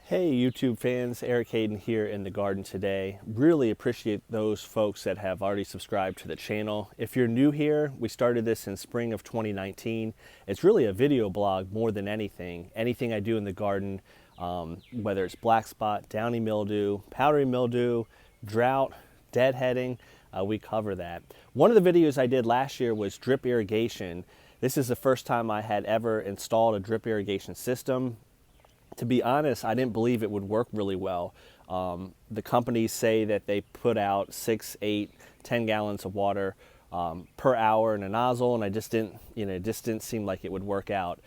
Hey YouTube fans, Irrigation here in the garden today. Really appreciate those folks that have already subscribed to the channel. If you're new here, we started this in spring of 2019. It's really a video blog more than anything. Anything I do in the garden, whether it's black spot, downy mildew, powdery mildew, drought, deadheading, we cover that. One of the videos I did last year was drip irrigation. This is the first time I had ever installed a drip irrigation system. To be honest, I didn't believe it would work really well. The companies say that they put out 6, 8, 10 gallons of water per hour in a nozzle, and I just didn't, it just didn't seem like it would work out.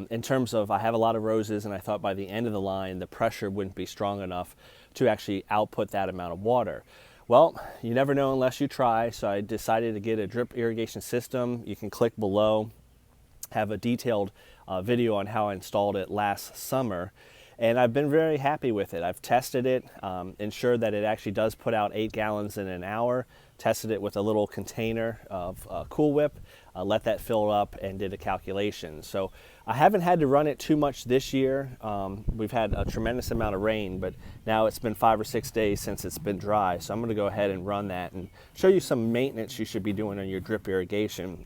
In terms of, I have a lot of roses, and I thought by the end of the line, the pressure wouldn't be strong enough to actually output that amount of water. Well, you never know unless you try, so I decided to get a drip irrigation system. You can click below, have a detailed video on how I installed it last summer, and I've been very happy with it. I've tested it, ensured that it actually does put out 8 gallons in an hour, tested it with a little container of Cool Whip, let that fill up, and did a calculation. So I haven't had to run it too much this year. We've had a tremendous amount of rain, but now it's been 5 or 6 days since it's been dry, so I'm going to go ahead and run that and show you some maintenance you should be doing on your drip irrigation.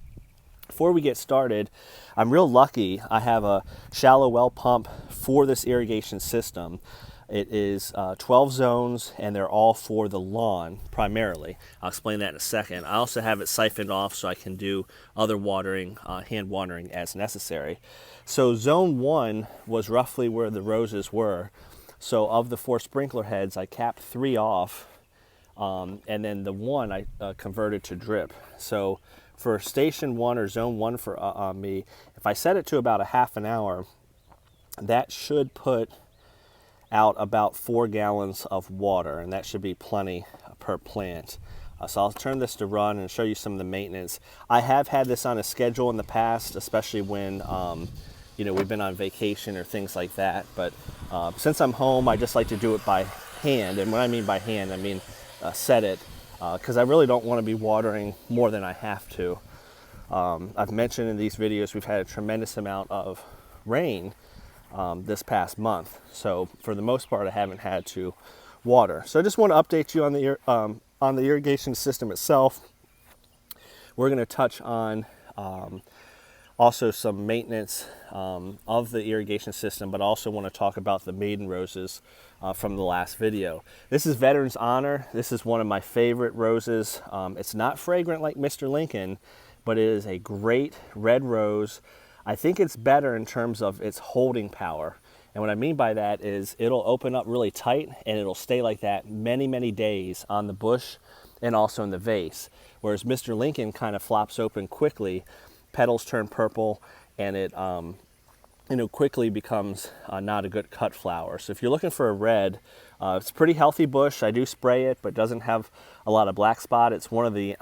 Before we get started, I'm real lucky. I have a shallow well pump for this irrigation system. It is 12 zones, and they're all for the lawn primarily. I'll explain that in a second. I also have it siphoned off so I can do other watering, hand watering as necessary. So zone 1 was roughly where the roses were. So of the 4 sprinkler heads, I capped 3 off, and then the 1 I converted to drip. So for station 1 or zone 1 for me, if I set it to about a half an hour, that should put out about 4 gallons of water, and that should be plenty per plant. So I'll turn this to run and show you some of the maintenance. I have had this on a schedule in the past, especially when we've been on vacation or things like that. But since I'm home, I just like to do it by hand. And when I mean by hand, I mean set it, because I really don't want to be watering more than I have to. I've mentioned in these videos we've had a tremendous amount of rain this past month, so for the most part I haven't had to water. So I just want to update you on the irrigation system itself. We're going to touch on also some maintenance of the irrigation system, but also want to talk about the Maiden Roses from the last video. This is Veterans Honor. This is one of my favorite roses. It's not fragrant like Mr. Lincoln, but it is a great red rose. I think it's better in terms of its holding power. And what I mean by that is it'll open up really tight, and it'll stay like that many, many days on the bush and also in the vase. Whereas Mr. Lincoln kind of flops open quickly, petals turn purple, and it quickly becomes not a good cut flower. So if you're looking for a red, it's a pretty healthy bush. I do spray it, but doesn't have a lot of black spot. It's one of the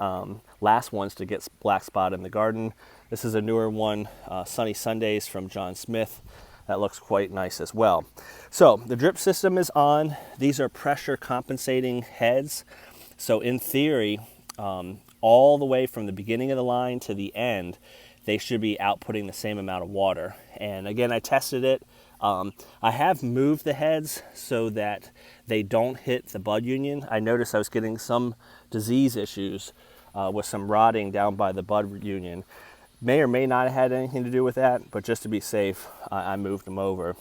last ones to get black spot in the garden. This is a newer one, Sunny Sundays from John Smith. That looks quite nice as well. So the drip system is on. These are pressure compensating heads. So in theory, all the way from the beginning of the line to the end, they should be outputting the same amount of water. And again, I tested it. I have moved the heads so that they don't hit the bud union. I noticed I was getting some disease issues with some rotting down by the bud union. May or may not have had anything to do with that, but just to be safe, I moved them over.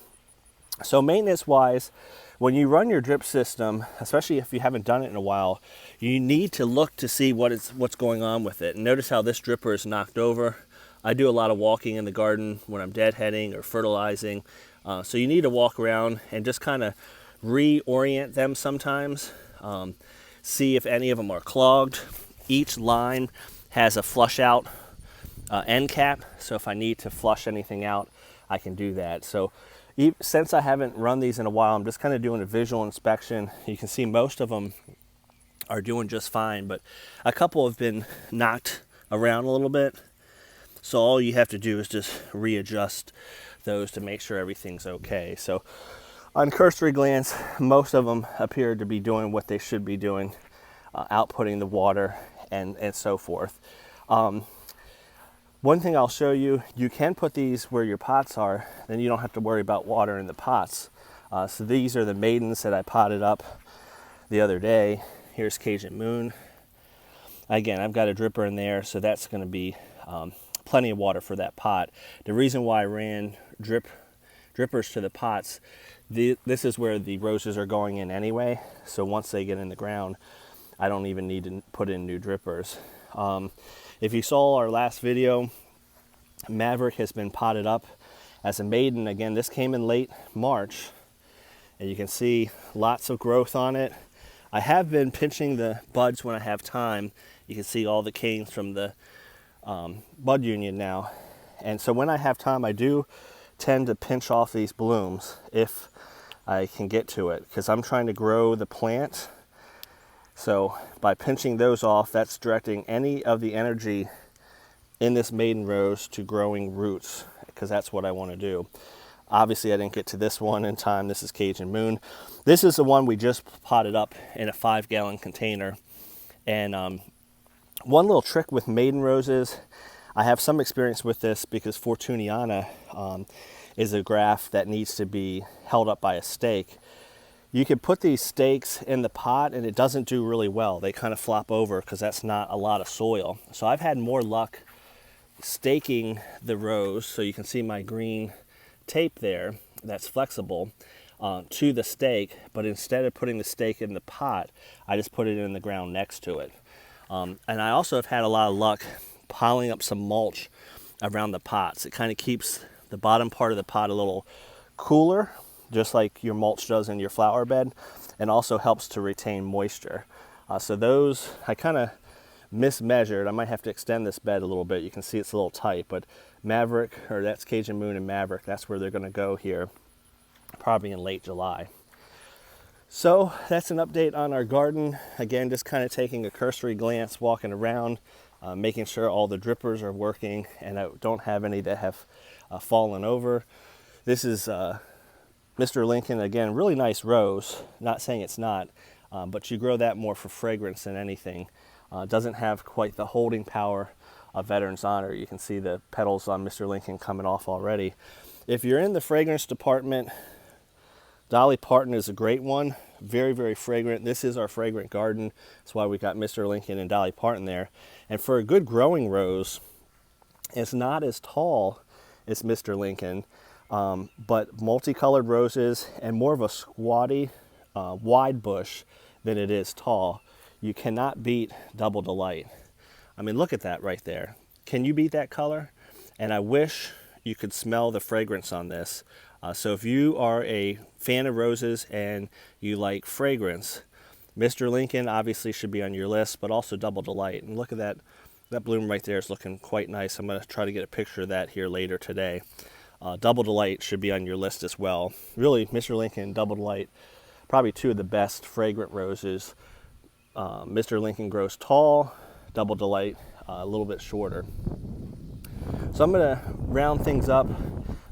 So maintenance-wise, when you run your drip system, especially if you haven't done it in a while, you need to look to see what's going on with it. And notice how this dripper is knocked over. I do a lot of walking in the garden when I'm deadheading or fertilizing. So you need to walk around and just kind of reorient them sometimes. See if any of them are clogged. Each line has a flush out end cap, so if I need to flush anything out, I can do that. So since I haven't run these in a while, I'm just kind of doing a visual inspection. You can see most of them are doing just fine, but a couple have been knocked around a little bit. So all you have to do is just readjust those to make sure everything's okay. So on cursory glance, most of them appear to be doing what they should be doing, outputting the water and so forth. One thing I'll show you, you can put these where your pots are, then you don't have to worry about water in the pots. So these are the maidens that I potted up the other day. Here's Cajun Moon. Again, I've got a dripper in there, so that's going to be plenty of water for that pot. The reason why I ran drippers to the pots, this is where the roses are going in anyway, so once they get in the ground, I don't even need to put in new drippers. If you saw our last video, Maverick has been potted up as a maiden. Again, this came in late March, and you can see lots of growth on it. I have been pinching the buds when I have time. You can see all the canes from the bud union now. And so when I have time, I do tend to pinch off these blooms if I can get to it, because I'm trying to grow the plant. So by pinching those off, that's directing any of the energy in this maiden rose to growing roots, because that's what I want to do. Obviously, I didn't get to this one in time. This is Cajun Moon. This is the one we just potted up in a 5-gallon container. And one little trick with maiden roses, I have some experience with this because Fortuniana is a graft that needs to be held up by a stake. You can put these stakes in the pot and it doesn't do really well. They kind of flop over because that's not a lot of soil. So I've had more luck staking the rose, so you can see my green tape there that's flexible to the stake, but instead of putting the stake in the pot, I just put it in the ground next to it. And I also have had a lot of luck piling up some mulch around the pots. It kind of keeps the bottom part of the pot a little cooler, just like your mulch does in your flower bed, and also helps to retain moisture. So those, I kind of mismeasured. I might have to extend this bed a little bit. You can see it's a little tight, but Maverick, or that's Cajun Moon and Maverick, that's where they're going to go here, probably in late July. So that's an update on our garden. Again, just kind of taking a cursory glance, walking around, making sure all the drippers are working, and I don't have any that have fallen over. This is Mr. Lincoln, again, really nice rose. Not saying it's not, but you grow that more for fragrance than anything. Doesn't have quite the holding power of Veteran's Honor. You can see the petals on Mr. Lincoln coming off already. If you're in the fragrance department, Dolly Parton is a great one. Very, very fragrant. This is our fragrant garden. That's why we got Mr. Lincoln and Dolly Parton there. And for a good growing rose, it's not as tall as Mr. Lincoln, but multicolored roses and more of a squatty, wide bush than it is tall. You cannot beat Double Delight. I mean, look at that right there. Can you beat that color? And I wish you could smell the fragrance on this. So if you are a fan of roses and you like fragrance, Mr. Lincoln obviously should be on your list, but also Double Delight. And look at that. That bloom right there is looking quite nice. I'm going to try to get a picture of that here later today. Double Delight should be on your list as well. Really, Mr. Lincoln and Double Delight, probably two of the best fragrant roses. Mr. Lincoln grows tall, Double Delight a little bit shorter. So I'm going to round things up.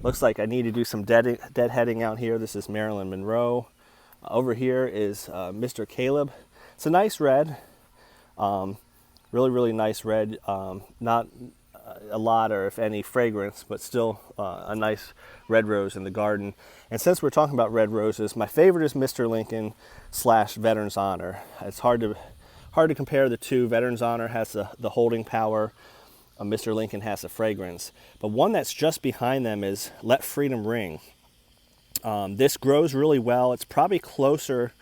Looks like I need to do some deadheading out here. This is Marilyn Monroe. Over here is Mr. Caleb. It's a nice red, really, really nice red. Not a lot or if any fragrance, but still a nice red rose in the garden. And since we're talking about red roses, my favorite is Mr. Lincoln / Veteran's Honor. It's hard to compare the two. Veteran's Honor has the holding power. Mr. Lincoln has the fragrance. But one that's just behind them is Let Freedom Ring. This grows really well. It's probably closer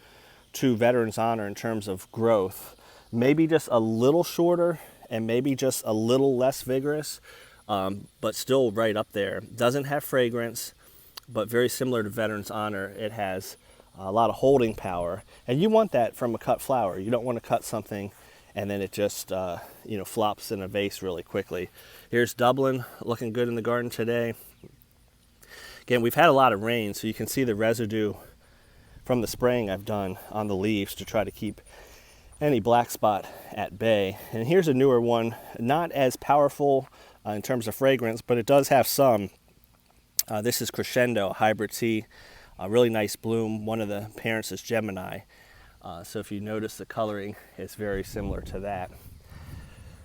to Veteran's Honor in terms of growth. Maybe just a little shorter and maybe just a little less vigorous, but still right up there. Doesn't have fragrance, but very similar to Veteran's Honor. It has a lot of holding power. And you want that from a cut flower. You don't want to cut something and then it just flops in a vase really quickly. Here's Dublin, looking good in the garden today. Again, we've had a lot of rain, so you can see the residue from the spraying I've done on the leaves to try to keep any black spot at bay. And here's a newer one, not as powerful in terms of fragrance, but it does have some. This is Crescendo, hybrid tea, a really nice bloom. One of the parents is Gemini. So if you notice the coloring, it's very similar to that.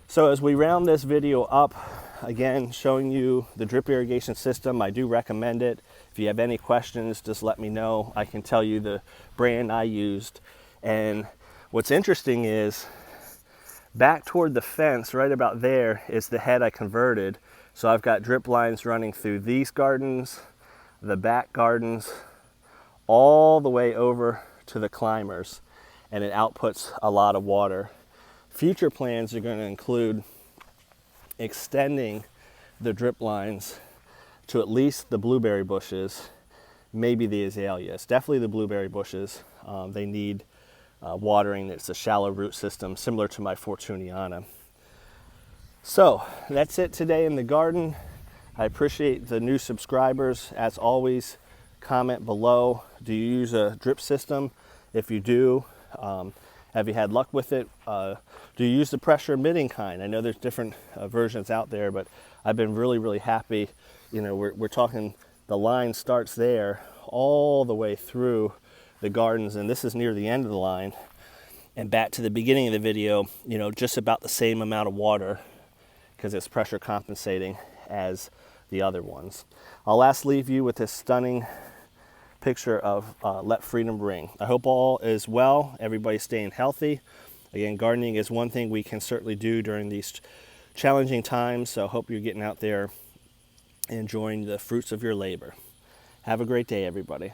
So as we round this video up, again, showing you the drip irrigation system, I do recommend it. If you have any questions, just let me know. I can tell you the brand I used. And what's interesting is back toward the fence, right about there, is the head I converted. So I've got drip lines running through these gardens, the back gardens, all the way over to the climbers, and it outputs a lot of water. Future plans are going to include extending the drip lines to at least the blueberry bushes, maybe the azaleas, definitely the blueberry bushes. They need watering. It's a shallow root system similar to my Fortuniana. So that's it today in the garden. I appreciate the new subscribers. As always, comment below. Do you use a drip system? If you do, have you had luck with it? Do you use the pressure emitting kind? I know there's different versions out there, but I've been really happy. You know, we're talking, the line starts there all the way through the gardens, and this is near the end of the line. And back to the beginning of the video, you know, just about the same amount of water because it's pressure compensating as the other ones. I'll last leave you with this stunning picture of Let Freedom Ring. I hope all is well, everybody's staying healthy. Again, gardening is one thing we can certainly do during these challenging times, so I hope you're getting out there and enjoying the fruits of your labor. Have a great day, everybody.